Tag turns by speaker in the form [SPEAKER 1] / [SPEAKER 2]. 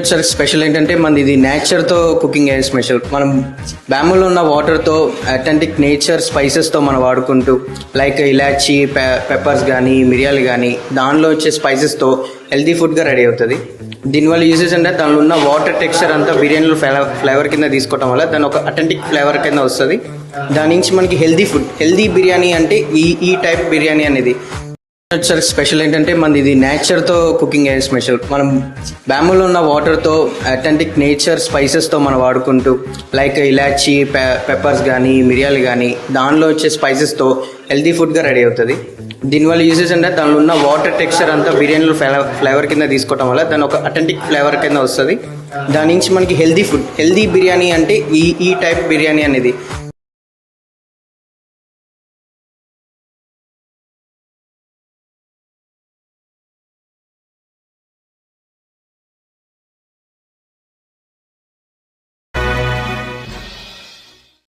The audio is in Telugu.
[SPEAKER 1] సార్ స్పెషల్ ఏంటంటే మనది ఇది నేచర్తో కుకింగ్ అయ్యే స్పెషల్. మనం బ్యాంబూలో ఉన్న వాటర్తో అథెంటిక్ నేచర్ స్పైసెస్తో మనం వాడుకుంటూ లైక్ ఇలాచీ పెప్పర్స్ కానీ మిరియాలు కానీ దానిలో వచ్చే స్పైసెస్తో హెల్తీ ఫుడ్గా రెడీ అవుతుంది. దీనివల్ల యూజెస్ అంటే దానిలో ఉన్న వాటర్ టెక్స్చర్ అంతా బిర్యానీలో ఫ్లేవర్ కింద తీసుకోవడం వల్ల దాని ఒక అథెంటిక్ ఫ్లేవర్ కింద వస్తుంది. దాని నుంచి మనకి హెల్దీ బిర్యానీ అంటే ఈ టైప్ బిర్యానీ అనేది. సార్ స్పెషల్ ఏంటంటే మనది ఇది నేచర్తో కుకింగ్ అయ్యే స్పెషల్. మనం బ్యాంబూలో ఉన్న వాటర్తో అథెంటిక్ నేచర్ స్పైసెస్తో మనం వాడుకుంటూ లైక్ ఇలాచీ పెప్పర్స్ కానీ మిరియాలు కానీ దానిలో వచ్చే స్పైసెస్తో హెల్తీ ఫుడ్గా రెడీ అవుతుంది. దీనివల్ల యూజెస్ అంటే దానిలో ఉన్న వాటర్ టెక్స్చర్ అంతా బిర్యానీలో ఫ్లేవర్ కింద తీసుకోవడం వల్ల దాని ఒక అథెంటిక్ ఫ్లేవర్ కింద వస్తుంది. దాని నుంచి మనకి హెల్దీ బిర్యానీ అంటే ఈ టైప్ బిర్యానీ అనేది.